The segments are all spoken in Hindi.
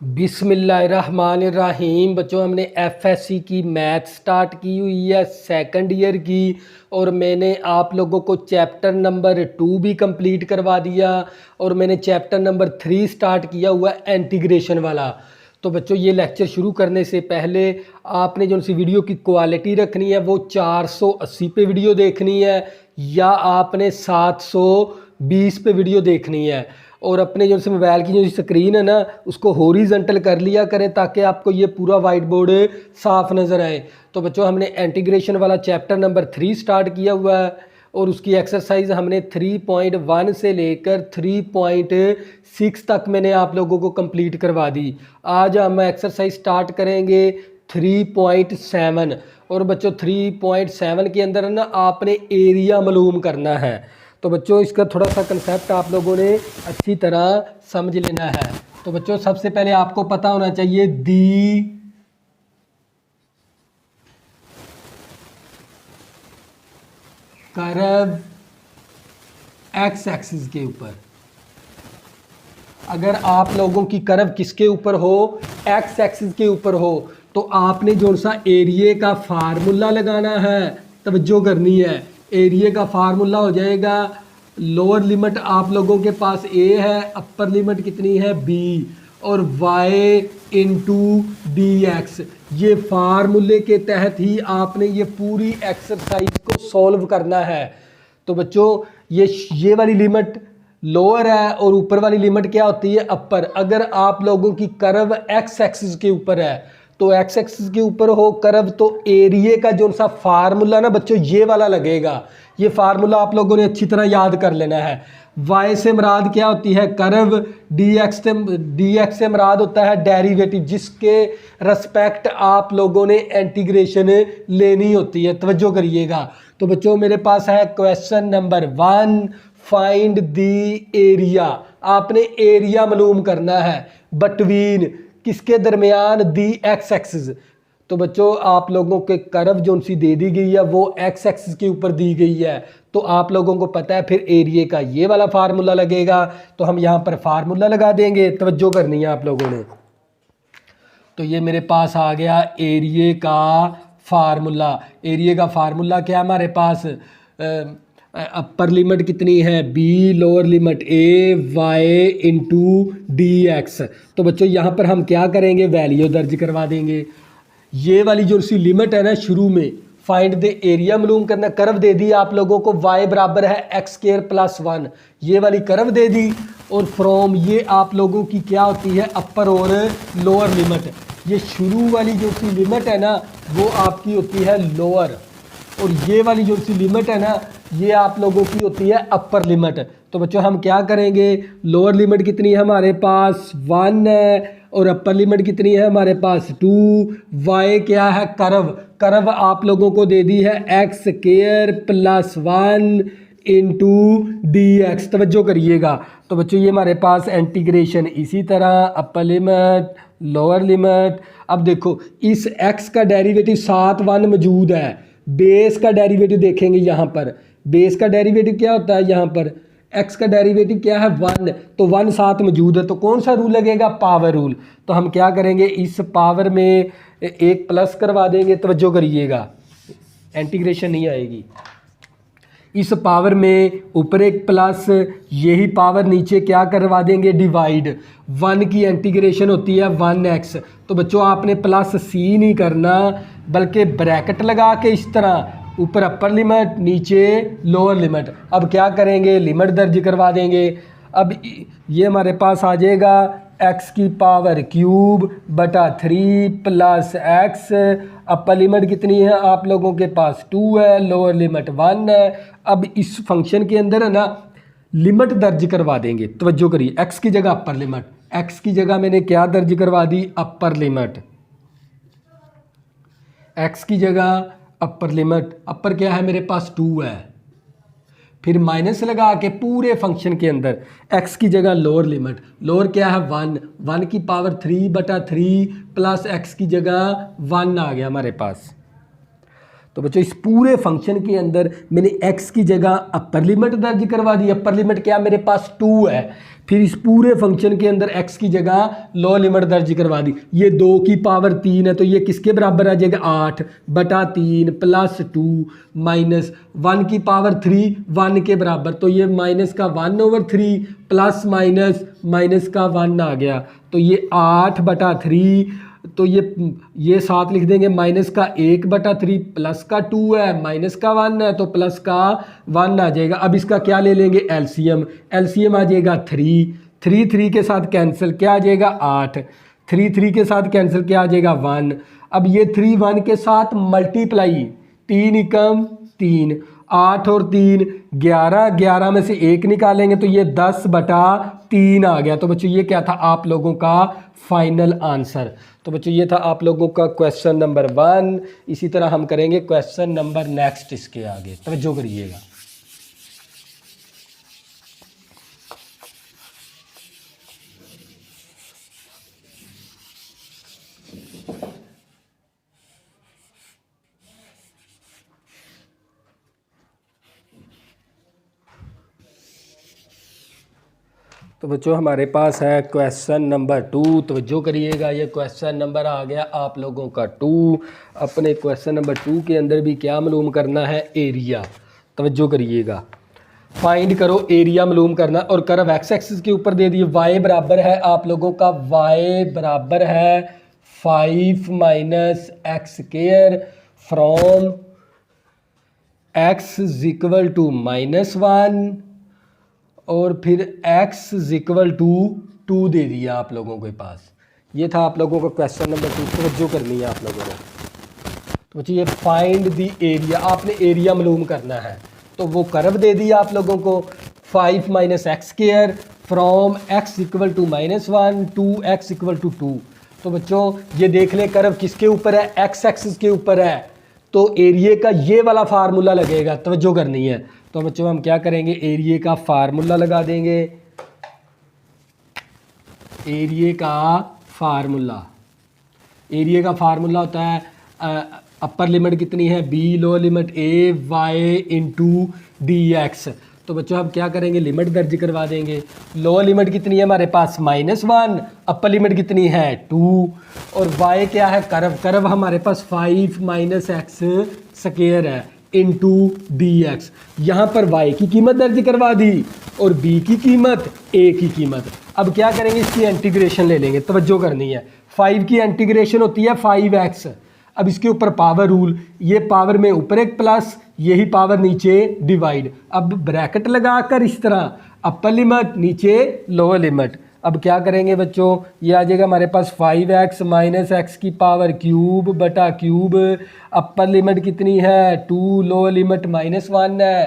बिस्मिल्लाहिर्रहमानिर्रहीम। बच्चों, हमने एफएससी की मैथ स्टार्ट की हुई है सेकंड ईयर की, और मैंने आप लोगों को चैप्टर नंबर 2 भी कंप्लीट करवा दिया, और मैंने चैप्टर नंबर 3 स्टार्ट किया हुआ इंटीग्रेशन वाला। तो बच्चों, ये लेक्चर शुरू करने से पहले आपने जो सी वीडियो की क्वालिटी रखनी है वो 480 पे वीडियो देखनी है, या आपने 720 पे वीडियो देखनी है। और अपने जो से मोबाइल की जो स्क्रीन है ना, उसको हॉरिजॉन्टल कर लिया करें ताकि आपको ये पूरा वाइट बोर्ड साफ नज़र आए। तो बच्चों, हमने इंटीग्रेशन वाला चैप्टर नंबर 3 स्टार्ट किया हुआ है, और उसकी एक्सरसाइज हमने 3.1 से लेकर 3.6 तक मैंने आप लोगों को कंप्लीट करवा दी। आज हम एक्सरसाइज स्टार्ट करेंगे 3.7। और बच्चों, 3.7 के अंदर ना आपने एरिया मालूम करना है। तो बच्चों, इसका थोड़ा सा कंसेप्ट आप लोगों ने अच्छी तरह समझ लेना है। तो बच्चों, सबसे पहले आपको पता होना चाहिए दी कर्व एक्स एक्सिस के ऊपर, अगर आप लोगों की कर्व किसके ऊपर हो, एक्स एक्सिस के ऊपर हो, तो आपने जो सा एरिया का फार्मूला लगाना है, तवज्जो करनी है। एरिया का फार्मूला हो जाएगा, लोअर लिमिट आप लोगों के पास ए है, अपर लिमिट कितनी है बी, और y इंटू डी एक्स। ये फार्मूले के तहत ही आपने ये पूरी एक्सरसाइज को सॉल्व करना है। तो बच्चों, ये वाली लिमिट लोअर है और ऊपर वाली लिमिट क्या होती है, अपर। अगर आप लोगों की कर्व एक्स एक्सिस के ऊपर है, तो एक्स एक्सिस के ऊपर हो कर्व, तो एरिया का जो सा फार्मूला ना बच्चों ये वाला लगेगा। ये फार्मूला आप लोगों ने अच्छी तरह याद कर लेना है। y से मुराद क्या होती है कर्व, dx से मुराद होता है डेरिवेटिव, जिसके रिस्पेक्ट आप लोगों ने इंटीग्रेशन लेनी होती है। तवज्जो करिएगा। तो बच्चों, मेरे पास है question number 1, find the area. आपने एरिया मालूम करना है बिटवीन किसके दरमियान, दी एक्स एक्सिस। तो बच्चों, आप लोगों के कर्व जो सी दे दी गई है वो एक्स एक्सिस के ऊपर दी गई है, तो आप लोगों को पता है फिर एरिया का ये वाला फार्मूला लगेगा। तो हम यहाँ पर फार्मूला लगा देंगे। तवज्जो करनी है आप लोगों ने। तो ये मेरे पास आ गया एरिया का फार्मूला। एरिया का फार्मूला क्या है हमारे पास, अपर लिमिट कितनी है बी, लोअर लिमिट ए, वाई इंटू डी एक्स। तो बच्चों, यहाँ पर हम क्या करेंगे, वैल्यू दर्ज करवा देंगे। ये वाली जो सी लिमिट है ना, शुरू में फाइंड द एरिया मालूम करना। कर्व दे दी आप लोगों को y बराबर है एक्स स्क्वायर प्लस 1, ये वाली कर्व दे दी। और फ्रॉम ये आप लोगों की क्या होती है, अपर और लोअर लिमिट। ये शुरू वाली जो सी लिमिट है ना, वो आपकी होती है लोअर, और ये वाली जो सी लिमिट है ना, ये आप लोगों की होती है अपर लिमिट। तो बच्चों, हम क्या करेंगे, लोअर लिमिट कितनी है हमारे पास 1 है, और अपर लिमिट कितनी है हमारे पास 2। y क्या है कर्व, कर्व आप लोगों को दे दी है x square plus 1 into d x. तवज्जो करिएगा। तो बच्चों, ये हमारे पास इंटीग्रेशन इसी तरह, अपर लिमिट लोअर लिमिट। अब देखो, इस x का डेरिवेटिव 7 1 मौजूद है, बेस का डेरिवेटिव देखेंगे यहाँ पर। बेस का डेरिवेटिव क्या होता है, यहाँ पर x का डेरिवेटिव क्या है 1, तो 1 साथ मौजूद है, तो कौन सा रूल लगेगा, पावर रूल। तो हम क्या करेंगे, इस पावर में एक प्लस करवा देंगे। तवज्जो करिएगा, इंटीग्रेशन नहीं आएगी। इस पावर में ऊपर एक प्लस, यही पावर नीचे क्या करवा देंगे, डिवाइड। 1 की इंटीग्रेशन होती है 1x। तो बच्चों, आपने प्लस सी नहीं करना, बल्कि ब्रैकेट लगा के इस तरह, ऊपर अपर लिमिट नीचे लोअर लिमिट। अब क्या करेंगे, लिमिट दर्ज करवा देंगे। अब ये हमारे पास आ जाएगा x की पावर क्यूब बटा 3 प्लस x। अपर लिमिट कितनी है आप लोगों के पास 2 है, लोअर लिमिट 1 है। अब इस फंक्शन के अंदर है ना, लिमिट दर्ज करवा देंगे। तवज्जो करिए, x की जगह अपर लिमिट, x की जगह मैंने क्या दर्ज करवा दी, अपर लिमिट। x की जगह अपर लिमिट, अपर क्या है मेरे पास 2 है, फिर माइनस लगा के पूरे फंक्शन के अंदर x की जगह लोअर लिमिट। लोअर क्या है 1, 1 की पावर 3 बटा 3 प्लस x की जगह 1 आ गया हमारे पास। तो बच्चों इस पूरे फंक्शन के अंदर मैंने x की जगह अपर लिमिट दर्ज करवा दी। अपर लिमिट क्या मेरे पास 2 है। फिर इस पूरे फंक्शन के अंदर x की जगह लोअर लिमिट दर्ज करवा दी। ये 2 की पावर 3 है तो ये किसके बराबर आ जाएगा 8 बटा 3 प्लस 2 माइनस 1 की पावर 3 1 के बराबर, तो ये माइनस का 1/3 प्लस माइनस माइनस का 1 आ गया। तो ये 8 बटा 3, तो ये साथ लिख देंगे माइनस का 1/3 प्लस का 2 है माइनस का 1 है तो प्लस का 1 आ जाएगा। अब इसका क्या ले लेंगे एलसीएम। एलसीएम आ जाएगा 3 के साथ कैंसिल क्या आ जाएगा 8, 3 के साथ कैंसिल क्या आ जाएगा 1। अब ये 3 1 के साथ मल्टीप्लाई 3 एकम 3, 8 और 3 11, 11 में से 1 निकालेंगे तो ये 10 बटा 3 आ गया। तो बच्चों ये क्या था आप लोगों का फाइनल आंसर। तो बच्चों ये था आप लोगों का क्वेश्चन नंबर 1। इसी तरह हम करेंगे क्वेश्चन नंबर नेक्स्ट इसके आगे, तवज्जो करिएगा। तो बच्चों हमारे पास है क्वेश्चन नंबर 2, तवज्जो करिएगा। ये क्वेश्चन नंबर आ गया आप लोगों का 2। अपने क्वेश्चन नंबर 2 के अंदर भी क्या मालूम करना है एरिया, तवज्जो करिएगा। फाइंड करो एरिया मालूम करना और कर्व एक्स एक्सिस के ऊपर दे दिए। y बराबर है आप लोगों का y बराबर है 5 minus x square from x is equal to -1 और फिर x इज इक्वल टू 2 दे दिया आप लोगों के पास। ये था आप लोगों का क्वेश्चन नंबर 2, तवज्जो करनी है आप लोगों ने। तो बच्चों ये फाइंड द एरिया, आपने एरिया मालूम करना है। तो वो कर्व दे दिया आप लोगों को 5 minus x square from x equal to -1 to x equal to 2। तो बच्चों ये देख ले कर्व किसके ऊपर है, x एक्सिस के ऊपर है, तो एरिया का ये वाला फार्मूला लगेगा, तवज्जो करनी है। तो बच्चों हम क्या करेंगे एरिया का फार्मूला लगा देंगे। एरिया का फार्मूला होता है अपर लिमिट कितनी है b, lower limit a y into d x. तो बच्चों हम क्या करेंगे लिमिट दर्ज करवा देंगे। लोअर लिमिट कितनी है हमारे पास -1, अपर लिमिट कितनी है 2 और y क्या है कर्व हमारे पास 5 माइनस एक्स स्क्वायर है इंटू डी एक्स। यहाँ पर y की कीमत दर्ज करवा दी और b की कीमत a की कीमत। अब क्या करेंगे इसकी इंटीग्रेशन ले लेंगे, तवज्जो करनी है। 5 की इंटीग्रेशन होती है 5x। अब इसके ऊपर पावर रूल, ये पावर में ऊपर एक प्लस, यही पावर नीचे डिवाइड। अब ब्रैकेट लगाकर इस तरह अपर लिमिट नीचे लोअर लिमिट। अब क्या करेंगे बच्चों ये आ जाएगा हमारे पास 5x माइनस एक्स की पावर क्यूब बटा क्यूब। अपर लिमिट कितनी है 2, लोअर लिमिट -1 है,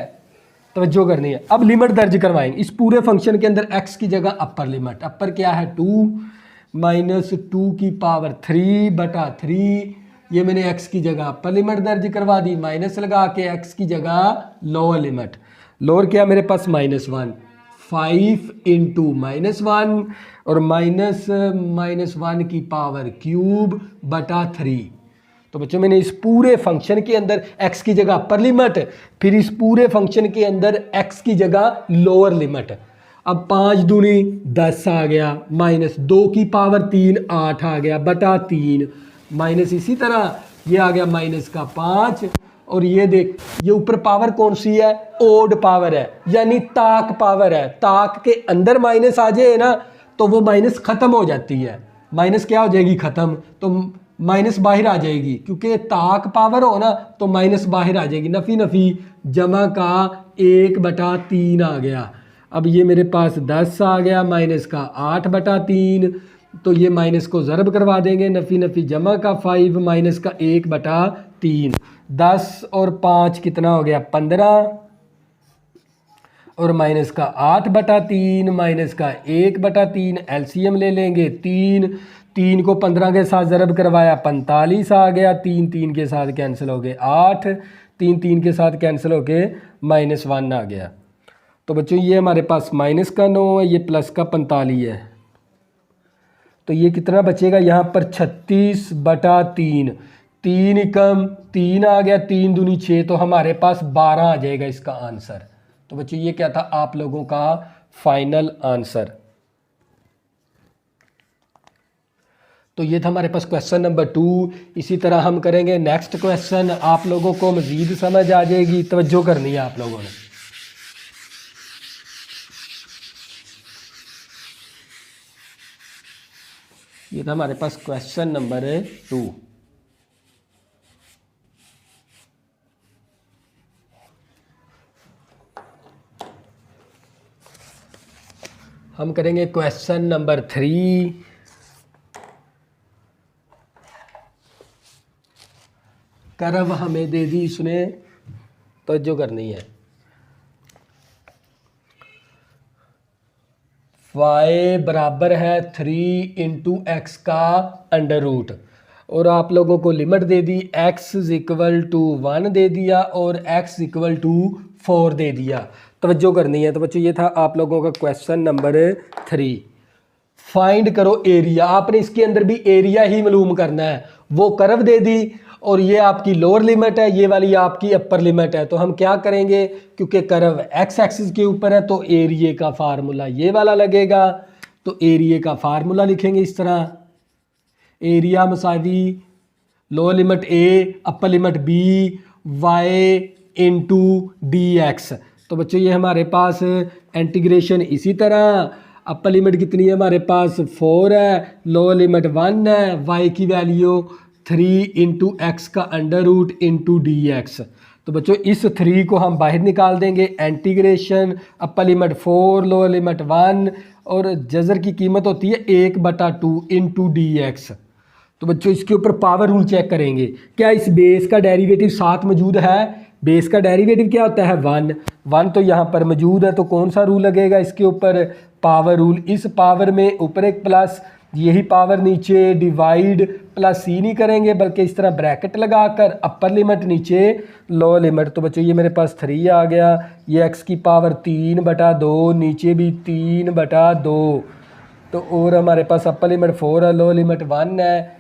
तवज्जो करनी है। अब लिमिट दर्ज करवाएंगे इस पूरे फंक्शन के अंदर x की जगह अपर लिमिट, अपर क्या है 2 माइनस 2 की पावर 3 बटा 3। ये मैंने x की जगह अपर लिमिट दर्ज करवा दी, माइनस लगा के x की जगह लोअर लिमिट। लोअर क्या मेरे पास -1, 5 इंटू -1 और -1 की पावर क्यूब बटा 3। तो बच्चों मैंने इस पूरे फंक्शन के अंदर x की जगह अपर लिमिट, फिर इस पूरे फंक्शन के अंदर x की जगह लोअर लिमिट। अब 5 दूनी 10 आ गया, माइनस 2 की पावर 3 8 आ गया बटा 3, माइनस इसी तरह ये आ गया माइनस का 5। और ये देख ये ऊपर पावर कौन सी है, ओड पावर है, यानी ताक पावर है। ताक के अंदर माइनस आ जाए ना तो वो माइनस ख़त्म हो जाती है, माइनस क्या हो जाएगी ख़त्म, तो माइनस बाहर आ जाएगी। क्योंकि ताक पावर हो ना तो माइनस बाहर आ जाएगी। नफ़ी नफ़ी जमा का 1/3 आ गया। अब ये मेरे पास 10 आ गया माइनस का 8/3, तो ये माइनस को ज़रब करवा देंगे। नफ़ी नफ़ी जमा का 5 माइनस का 1/3, 10 और 5 कितना हो गया 15 और माइनस का 8/3 माइनस का 1/3। एलसीएम ले लेंगे 3 को 15 के साथ ज़रब करवाया 45 आ गया, 3 के साथ कैंसिल हो गए 8, 3 के साथ कैंसिल हो गए -1 आ गया। तो बच्चों ये हमारे पास माइनस का 9 है, ये प्लस का 45 है, तो ये कितना बचेगा यहाँ पर 36/3। 3 एकम 3 आ गया, 3 दूनी 6, तो हमारे पास 12 आ जाएगा इसका आंसर। तो बच्चों ये क्या था आप लोगों का फाइनल आंसर। तो ये था हमारे पास क्वेश्चन नंबर 2। इसी तरह हम करेंगे नेक्स्ट क्वेश्चन, आप लोगों को मज़ीद समझ आ जाएगी, तवज्जो करनी है आप लोगों ने। ये था हमारे पास क्वेश्चन नंबर 2। हम करेंगे क्वेश्चन नंबर 3। कर्व हमें दे दी इसने, तो जो करनी है y बराबर है 3 इंटू एक्स का अंडर रूट, और आप लोगों को लिमिट दे दी x इक्वल टू 1 दे दिया और x इक्वल टू 4 दे दिया। तवज्जो करनी है। तो बच्चों ये था आप लोगों का क्वेश्चन नंबर 3। फाइंड करो एरिया, आपने इसके अंदर भी एरिया ही मालूम करना है। वो कर्व दे दी और ये आपकी लोअर लिमिट है, ये वाली आपकी अपर लिमिट है। तो हम क्या करेंगे, क्योंकि कर्व एक्स एक्सिस के ऊपर है तो एरिया का फार्मूला ये वाला लगेगा। तो एरिया का फार्मूला लिखेंगे इस तरह, एरिया मसावी lower limit a upper limit b y into d x. तो बच्चों ये हमारे पास इंटीग्रेशन इसी तरह, अपर लिमिट कितनी है हमारे पास 4 है, लोअर लिमिट 1 है, वाई की वैल्यू 3 इंटू एक्स का under root into d x. तो बच्चों इस 3 को हम बाहर निकाल देंगे, integration upper limit 4 lower limit 1 और जज़र की कीमत होती है 1/2 इंटू डी एक्स। तो बच्चों इसके ऊपर पावर रूल चेक करेंगे, क्या इस बेस का डेरिवेटिव साथ मौजूद है। बेस का डेरिवेटिव क्या होता है 1 तो यहाँ पर मौजूद है, तो कौन सा रूल लगेगा इसके ऊपर, पावर रूल। इस पावर में ऊपर एक प्लस, यही पावर नीचे डिवाइड, प्लस सी नहीं करेंगे बल्कि इस तरह ब्रैकेट लगाकर अपर लिमिट नीचे लोअर लिमिट। तो बच्चों ये मेरे पास 3 आ गया, ये x की पावर 3/2, नीचे भी 3/2। तो और हमारे पास अपर लिमिट 4 है, लोअर लिमिट 1 है,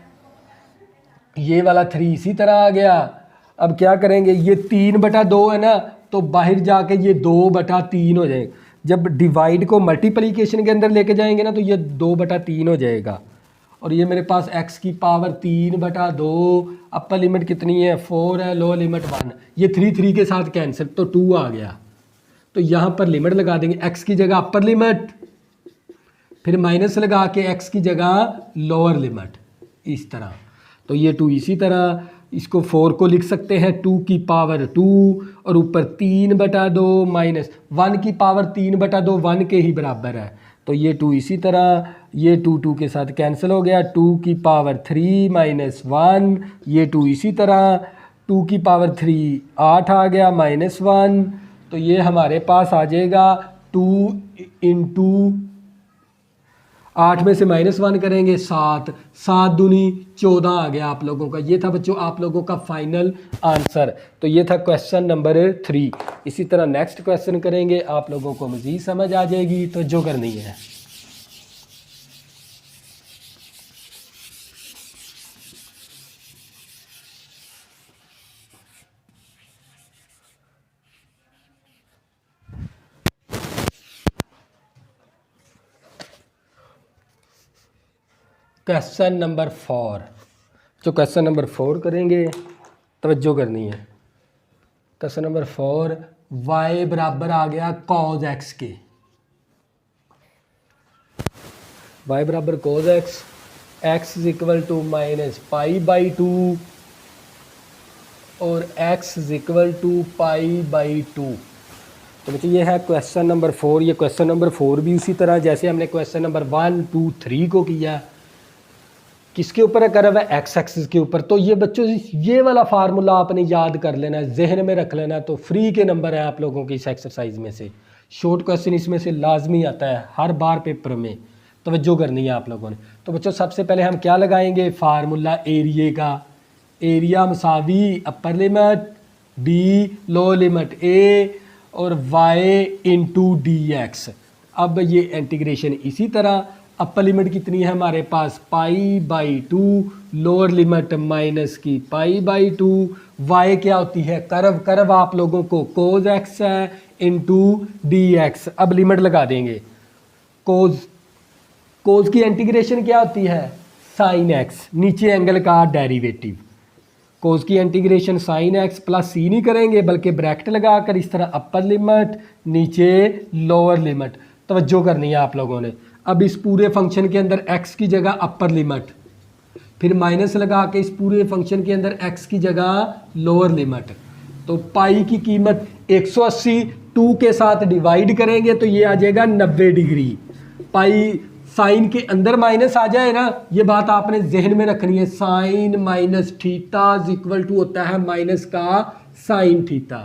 ये वाला 3 इसी तरह आ गया। अब क्या करेंगे, ये 3/2 है ना, तो बाहर जाके ये 2/3 हो जाएगा। जब डिवाइड को मल्टीप्लिकेशन के अंदर लेके जाएंगे ना तो ये 2/3 हो जाएगा। और ये मेरे पास x की पावर 3/2, अपर लिमिट कितनी है 4 है, लोअर लिमिट 1, ये 3 के साथ कैंसिल, तो 2 आ गया। तो यहाँ पर लिमिट लगा देंगे, x की जगह अपर लिमिट, फिर माइनस लगा के x की जगह लोअर लिमिट, इस तरह। तो ये 2 इसी तरह, इसको 4 को लिख सकते हैं 2 की पावर 2 और ऊपर 3/2 माइनस 1 की पावर 3/2 1 के ही बराबर है। तो ये 2 इसी तरह, ये 2 के साथ कैंसिल हो गया, 2 की पावर 3 माइनस 1, ये 2 इसी तरह, 2 की पावर 3 8 आ गया माइनस 1। तो ये हमारे पास आ जाएगा 2 इंटू 8 में से -1 करेंगे 7, 7 दूनी 14 आ गया आप लोगों का। ये था बच्चों आप लोगों का फाइनल आंसर। तो ये था क्वेश्चन नंबर 3। इसी तरह नेक्स्ट क्वेश्चन करेंगे, आप लोगों को मज़ीद समझ आ जाएगी, तो जो करनी है। क्वेश्चन नंबर 4, जो क्वेश्चन नंबर 4 करेंगे तवज्जो करनी है। क्वेश्चन नंबर 4, y बराबर आ गया cos x के, y बराबर cos x, x is equal to -π/2 और x इज इक्वल टू π/2। तो बच्चों ये है क्वेश्चन नंबर 4। ये क्वेश्चन नंबर 4 भी उसी तरह जैसे हमने क्वेश्चन नंबर 1 2 3 को किया, किसके ऊपर है, कर्व है एक्स एक्सिस के ऊपर। तो ये बच्चों ये वाला फार्मूला आपने याद कर लेना है, जहन में रख लेना है। तो फ्री के नंबर है आप लोगों की इस एक्सरसाइज में से, शॉर्ट क्वेश्चन इसमें से लाजमी आता है हर बार पेपर में, तवज्जो करनी है आप लोगों ने। तो बच्चों सबसे पहले हम क्या लगाएंगे, फार्मूला एरिया का, एरिया मसावी upper limit b lower limit a और y इंटू डी एक्स। अब ये इंटीग्रेशन इसी तरह, अपर लिमिट कितनी है हमारे पास π/2, लोअर लिमिट माइनस की π/2। y क्या होती है कर्व, कर्व आप लोगों को cos x है इंटू dx। अब लिमिट लगा देंगे, कोस की इंटीग्रेशन क्या होती है साइन x, नीचे एंगल का डेरिवेटिव। कोस की इंटीग्रेशन साइन x प्लस सी नहीं करेंगे बल्कि ब्रैकेट लगाकर इस तरह अपर लिमिट नीचे लोअर लिमिट। तवज्जो करनी है आप लोगों ने। अब इस पूरे फंक्शन के अंदर x की जगह अपर लिमिट, फिर माइनस लगा के इस पूरे फंक्शन के अंदर x की जगह लोअर लिमिट। तो पाई की कीमत 180 2 के साथ डिवाइड करेंगे तो ये आ जाएगा 90 डिग्री। पाई साइन के अंदर माइनस आ जाए ना, ये बात आपने जहन में रखनी है। Sine minus theta equal to होता है माइनस का साइन थीटा।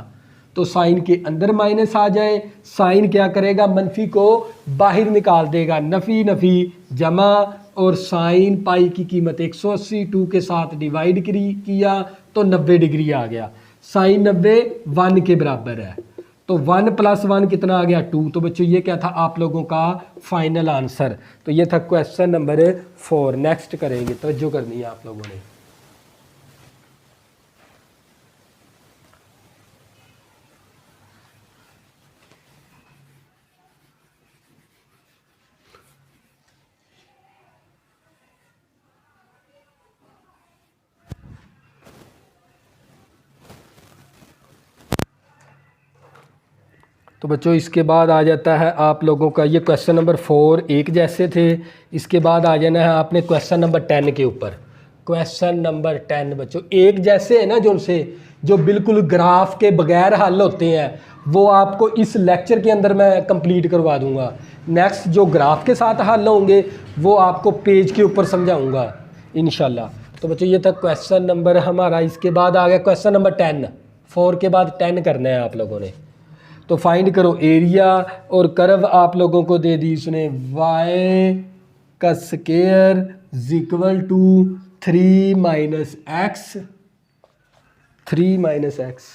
तो साइन के अंदर माइनस आ जाए, साइन क्या करेगा मनफी को बाहर निकाल देगा, नफ़ी नफ़ी जमा, और साइन पाई की कीमत 180 2 के साथ डिवाइड किया तो 90 डिग्री आ गया। साइन 90 1 के बराबर है, तो 1 + 1 कितना आ गया 2। तो बच्चों ये क्या था आप लोगों का फाइनल आंसर। तो ये था क्वेश्चन नंबर 4। नेक्स्ट करेंगे, तवज्जो करनी है आप लोगों ने। तो बच्चों इसके बाद आ जाता है आप लोगों का ये क्वेश्चन नंबर 4 एक जैसे थे। इसके बाद आ जाना है आपने क्वेश्चन नंबर 10 के ऊपर। क्वेश्चन नंबर 10 बच्चों एक जैसे है ना, जो उनसे जो बिल्कुल ग्राफ के बगैर हल होते हैं वो आपको इस लेक्चर के अंदर मैं कंप्लीट करवा दूंगा। नेक्स्ट जो ग्राफ के साथ हल होंगे वो आपको पेज के ऊपर समझाऊंगा इंशाल्लाह। तो बच्चों ये था क्वेश्चन नंबर हमारा। इसके बाद आ गया क्वेश्चन नंबर 10। 4 के बाद 10 करना है आप लोगों ने। तो फाइंड करो एरिया, और कर्व आप लोगों को दे दी उसने y का square equal to 3 - x, 3 - x।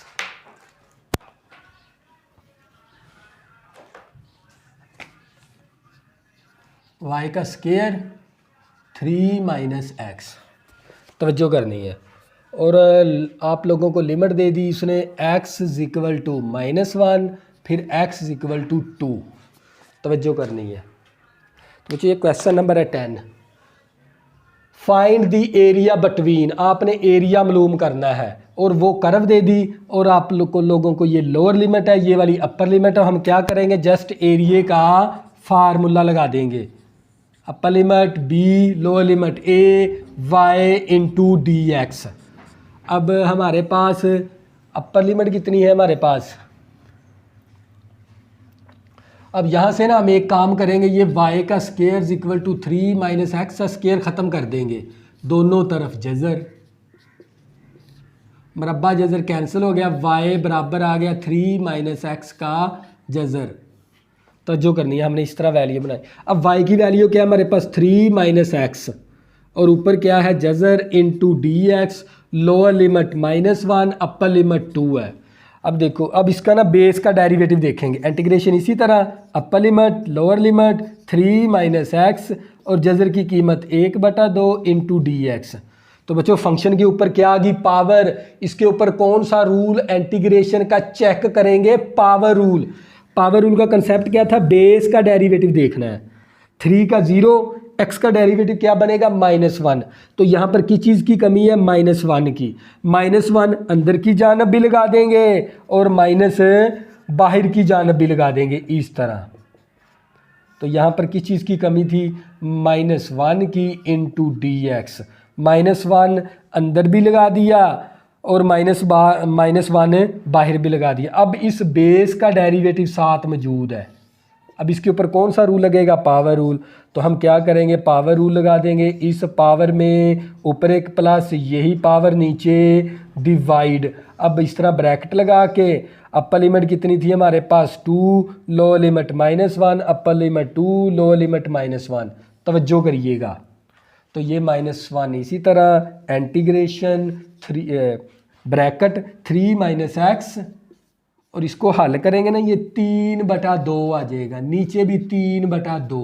y का स्क्वायर 3 - x, तवज्जो करनी है। और आप लोगों को लिमिट दे दी उसने x इक्वल टू -1, फिर x इक्वल टू 2, तवज्जो करनी है। तो ये क्वेश्चन नंबर है 10। फाइंड द एरिया बिटवीन, आपने एरिया मालूम करना है और वो कर्व दे दी, और आप लोगों को ये लोअर लिमिट है, ये वाली अपर लिमिट है। हम क्या करेंगे जस्ट एरिया का फार्मूला लगा देंगे। Upper limit b, lower limit a, y into dx। अब हमारे पास अपर लिमिट कितनी है हमारे पास। अब यहाँ से ना हम एक काम करेंगे, ये y का स्क्वायर इक्वल टू 3 - x का स्क्वायर ख़त्म कर देंगे, दोनों तरफ जज़र, मरब्बा जज़र कैंसिल हो गया, y बराबर आ गया 3 - x का जज़र। तो जो करनी है हमने इस तरह वैल्यू बनाई। अब y की वैल्यू क्या है हमारे पास 3 - x, और ऊपर क्या है जज़र into dx। Lower limit -1, upper limit 2 है। अब देखो, अब इसका ना बेस का डेरिवेटिव देखेंगे, इंटीग्रेशन इसी तरह upper limit lower limit 3 - x, और जज़र की कीमत 1/2 इंटू dx। तो बच्चों फंक्शन के ऊपर क्या आ गई पावर, इसके ऊपर कौन सा रूल इंटीग्रेशन का चेक करेंगे, पावर रूल। पावर रूल का कंसेप्ट क्या था, बेस का डेरिवेटिव देखना है। 3 का 0, x का डेरिवेटिव क्या बनेगा -1। तो यहाँ पर किस चीज़ की कमी है -1 की। -1 अंदर की जानब भी लगा देंगे और माइनस बाहर की जानब भी लगा देंगे इस तरह। तो यहाँ पर किस चीज़ की कमी थी -1 की इंटू dx। -1 अंदर भी लगा दिया और -1 बाहर भी लगा दिया। अब इस बेस का डेरिवेटिव साथ मौजूद है। अब इसके ऊपर कौन सा रूल लगेगा, पावर रूल। तो हम क्या करेंगे पावर रूल लगा देंगे। इस पावर में ऊपर एक प्लस, यही पावर नीचे डिवाइड। अब इस तरह ब्रैकेट लगा के अपर लिमिट कितनी थी हमारे पास 2, lower limit -1, upper limit 2, lower limit -1। तवज्जो करिएगा। तो ये -1 इसी तरह इंटीग्रेशन 3 ब्रैकेट 3 - x, और इसको हल करेंगे ना ये 3/2 आ जाएगा, नीचे भी 3/2।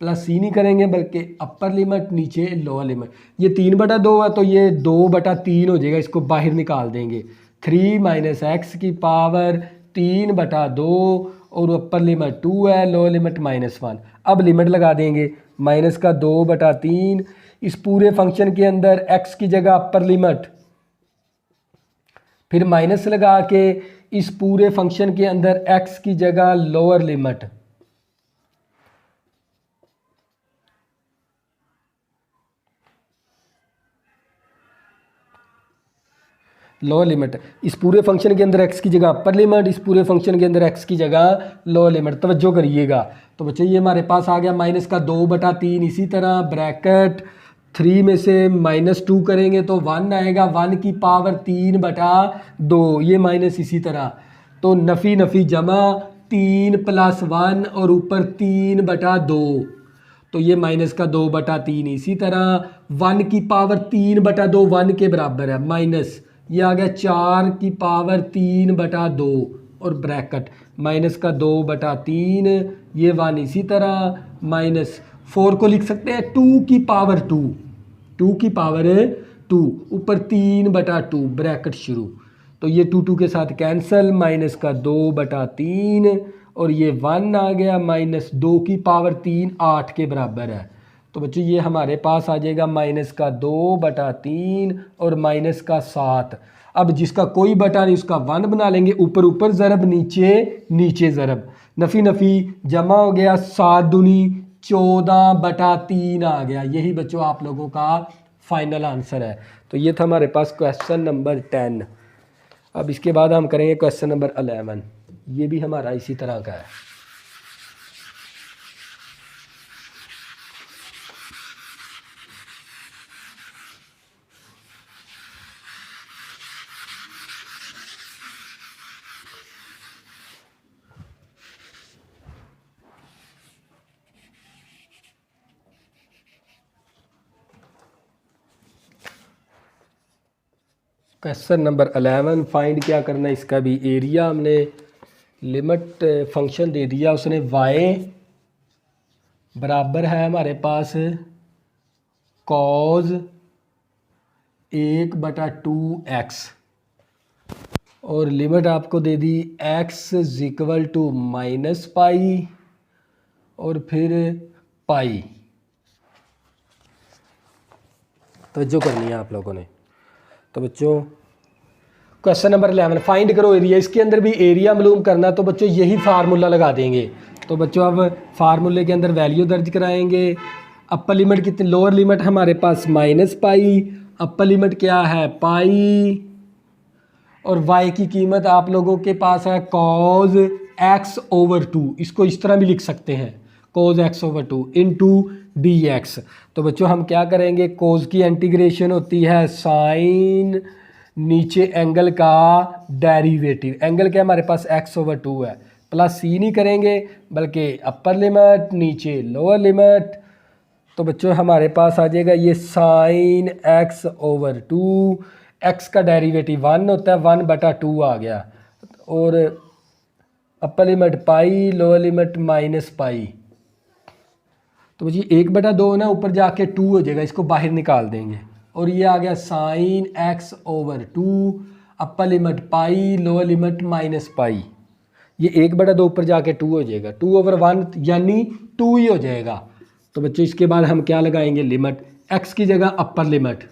प्लस सी नहीं करेंगे बल्कि अपर लिमिट नीचे लोअर लिमिट। ये 3/2 है तो ये 2/3 हो जाएगा, इसको बाहर निकाल देंगे। 3 माइनस एक्स की पावर 3/2 और अपर लिमिट 2 है, लोअर लिमिट -1। अब लिमिट लगा देंगे, माइनस का 2/3 इस पूरे फंक्शन के अंदर एक्स की जगह अपर लिमिट, फिर माइनस लगा के इस पूरे फंक्शन के अंदर एक्स की जगह लोअर लिमिट, लोअर लिमिट इस पूरे फंक्शन के अंदर x की जगह अपर लिमिट, इस पूरे फंक्शन के अंदर x की जगह लोअर लिमिट। तवज्जो करिएगा। तो बच्चों ये हमारे पास आ गया माइनस का 2/3। इसी तरह ब्रैकेट 3 में से -2 करेंगे तो 1 आएगा, 1 की पावर 3/2, ये माइनस इसी तरह। तो नफ़ी नफ़ी जमा 3 + 1 और ऊपर 3/2, तो ये माइनस का 2/3। इसी तरह 1 की पावर 3/2 1 के बराबर है, माइनस ये आ गया 4 की पावर 3/2 और ब्रैकेट माइनस का 2/3, ये 1 इसी तरह, माइनस 4 को लिख सकते हैं 2 की पावर 2, 2 की पावर 2 ऊपर 3/2 ब्रैकेट शुरू। तो ये 2 के साथ कैंसिल, माइनस का 2/3 और ये 1 आ गया, माइनस 2 की पावर 3 8 के बराबर है। तो बच्चों ये हमारे पास आ जाएगा माइनस का 2/3 और माइनस का 7। अब जिसका कोई बटा नहीं उसका 1 बना लेंगे, ऊपर ऊपर ज़रब नीचे नीचे ज़रब, नफ़ी नफ़ी जमा हो गया, 7 दूनी 14/3 आ गया। यही बच्चों आप लोगों का फाइनल आंसर है। तो ये था हमारे पास क्वेश्चन नंबर 10। अब इसके बाद हम करेंगे क्वेश्चन नंबर 11। ये भी हमारा इसी तरह का है। क्वेश्चन नंबर 11, फाइंड क्या करना है इसका भी एरिया। हमने लिमिट फंक्शन दे दिया, उसने y बराबर है हमारे पास cos 1/2x और लिमिट आपको दे दी x = -पाई और फिर पाई। तवज्जो करनी है आप लोगों ने। तो बच्चों क्वेश्चन नंबर 11, फाइंड करो एरिया। इसके अंदर भी एरिया मालूम करना, तो बच्चों यही फार्मूला लगा देंगे। तो बच्चों अब फार्मूले के अंदर वैल्यू दर्ज कराएंगे। अपर लिमिट कितनी, लोअर लिमिट हमारे पास -पाई, अपर लिमिट क्या है पाई, और y की कीमत आप लोगों के पास है cos x/2। इसको इस तरह भी लिख सकते हैं, cos x/2 इंटू dx। तो बच्चों हम क्या करेंगे, cos की इंटीग्रेशन होती है साइन नीचे एंगल का डेरिवेटिव, एंगल क्या हमारे पास x/2 है, प्लस सी नहीं करेंगे बल्कि अपर लिमिट नीचे लोअर लिमिट। तो बच्चों हमारे पास आ जाएगा ये साइन x/2, x का डेरिवेटिव 1 होता है, 1/2 आ गया, और अपर लिमिट पाई, लोअर लिमिट -पाई। तो जी 1/2 ना ऊपर जाके 2 हो जाएगा, इसको बाहर निकाल देंगे, और ये आ गया साइन x/2, अपर लिमिट पाई, लोअर लिमिट -पाई। ये 1/2 ऊपर जाके 2 हो जाएगा, 2/1 यानी 2 ही हो जाएगा। तो बच्चों इसके बाद हम क्या लगाएंगे, लिमिट x की जगह अपर लिमिट,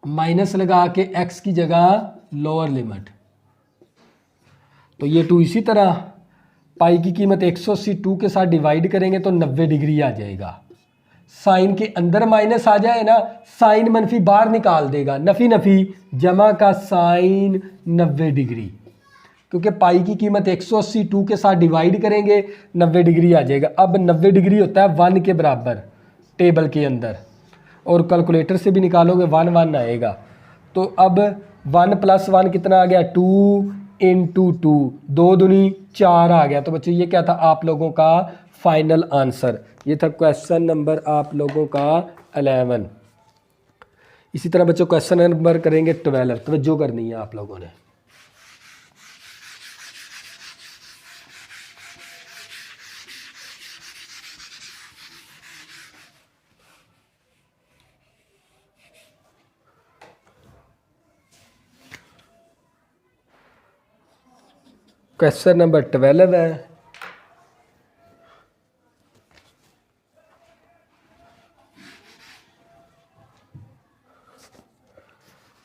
माइनस लगा के x की जगह लोअर लिमिट। तो ये 2 इसी तरह, पाई की कीमत 180 2 के साथ डिवाइड करेंगे तो 90 डिग्री आ जाएगा। साइन के अंदर माइनस आ जाए ना, साइन मनफी बाहर निकाल देगा, नफ़ी नफ़ी जमा का साइन 90 डिग्री, क्योंकि पाई की कीमत 180 2 के साथ डिवाइड करेंगे 90 डिग्री आ जाएगा। अब 90 डिग्री होता है 1 के बराबर टेबल के अंदर, और कैलकुलेटर से भी निकालोगे 1 1 आएगा। तो अब 1 + 1 कितना आ गया, 2 × 2, 2 दूनी 4 आ गया। तो बच्चों ये क्या था आप लोगों का फाइनल आंसर। ये था क्वेश्चन नंबर आप लोगों का 11। इसी तरह बच्चों क्वेश्चन नंबर करेंगे 12, तवज्जो करनी है आप लोगों ने। क्वेश्चन नंबर 12 है।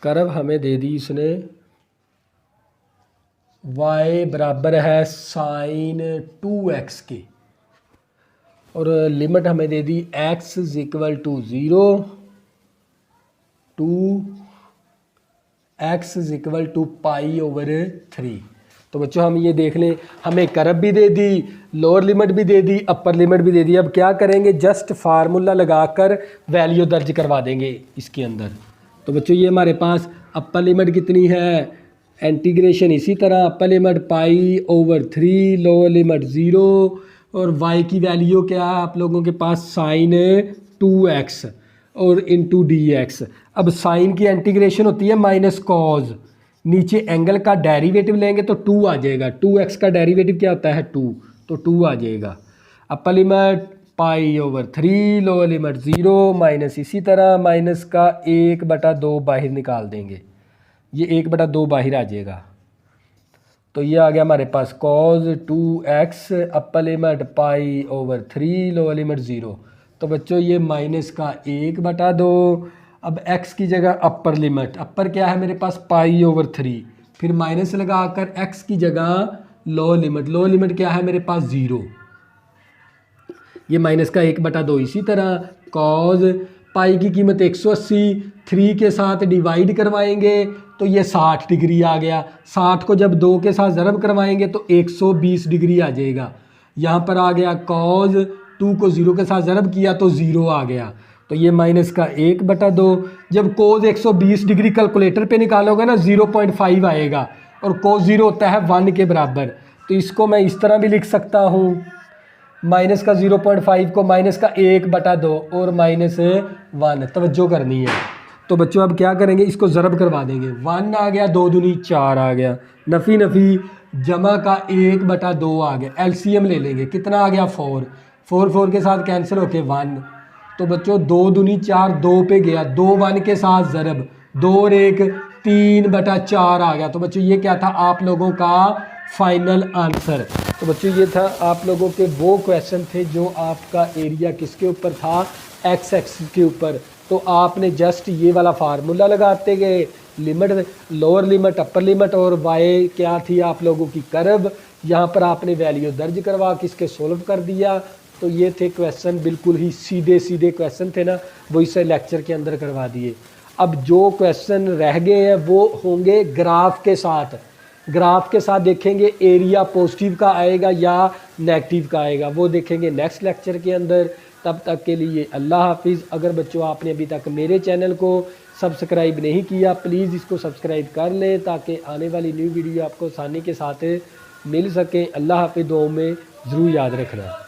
कर्व हमें दे दी इसने y बराबर है साइन 2x के, और लिमिट हमें दे दी x is equal to 0 to x is equal to pi over 3। तो बच्चों हम ये देख लें, हमें कर्व भी दे दी, लोअर लिमिट भी दे दी, अपर लिमिट भी दे दी। अब क्या करेंगे, जस्ट फार्मूला लगाकर वैल्यू दर्ज करवा देंगे इसके अंदर। तो बच्चों ये हमारे पास अपर लिमिट कितनी है, इंटीग्रेशन इसी तरह, अपर limit pi over 3, lower limit 0, और y की वैल्यू क्या है आप लोगों के पास, साइन 2x और इंटू dx। अब साइन की इंटीग्रेशन होती है माइनस कॉज, नीचे एंगल का डेरिवेटिव लेंगे तो 2 आ जाएगा, 2x का डेरिवेटिव क्या होता है 2, तो 2 आ जाएगा। अपर limit pi over 3, lower limit 0, minus इसी तरह माइनस का 1/2 बाहर निकाल देंगे, ये 1/2 बाहर आ जाएगा। तो ये आ गया हमारे पास cos 2x, upper limit pi over 3, lower limit 0। तो बच्चों ये माइनस का 1/2, अब x की जगह अपर लिमिट, अपर क्या है मेरे पास पाई ओवर 3, फिर माइनस लगाकर x की जगह लोअर लिमिट, लोअर लिमिट क्या है मेरे पास 0, ये माइनस का 1/2। इसी तरह कॉज पाई की कीमत 180, 3 के साथ डिवाइड करवाएंगे तो ये 60 डिग्री आ गया, 60 को जब 2 के साथ ज़रब करवाएंगे तो 120 डिग्री आ जाएगा। यहाँ पर आ गया कॉज 2 को 0 के साथ ज़रब किया तो 0 आ गया, तो ये माइनस का 1/2। जब कोज 120 डिग्री कैलकुलेटर पे निकालोगे ना 0.5 आएगा, और कोज 0 होता है 1 के बराबर, तो इसको मैं इस तरह भी लिख सकता हूँ, माइनस का 0.5 को माइनस का 1/2 और माइनस 1, तवज्जो करनी है। तो बच्चों अब क्या करेंगे, इसको ज़रब करवा देंगे, 1 आ गया, 2 दूनी 4 आ गया, नफ़ी नफ़ी जमा का 1/2 आ गया, एलसीएम ले लेंगे, कितना आ गया 4, 4 के साथ कैंसिल होके 1। तो बच्चों 2 दूनी 4, 2 पे गया, 2 1 के साथ ज़रब, 2 और 1 3/4 आ गया। तो बच्चों ये क्या था आप लोगों का फाइनल आंसर। तो बच्चों ये था आप लोगों के वो क्वेश्चन थे जो आपका एरिया किसके ऊपर था, एक्स एक्सिस के ऊपर। तो आपने जस्ट ये वाला फार्मूला लगाते गए, limit, lower limit, upper limit, और वाई क्या थी आप लोगों की कर्व, यहाँ पर आपने वैल्यू दर्ज करवा के इसके सोल्व कर दिया। तो ये थे क्वेश्चन, बिल्कुल ही सीधे सीधे क्वेश्चन थे ना, वो इसे लेक्चर के अंदर करवा दिए। अब जो क्वेश्चन रह गए हैं वो होंगे ग्राफ के साथ, ग्राफ के साथ देखेंगे एरिया पॉजिटिव का आएगा या नेगेटिव का आएगा, वो देखेंगे नेक्स्ट लेक्चर के अंदर। तब तक के लिए अल्लाह हाफिज़। अगर बच्चों आपने अभी तक मेरे चैनल को सब्सक्राइब नहीं किया, प्लीज़ इसको सब्सक्राइब कर लें ताकि आने वाली न्यू वीडियो आपको आसानी के साथ मिल सके। अल्लाह हाफिज़, दुआओं में ज़रूर याद रखना।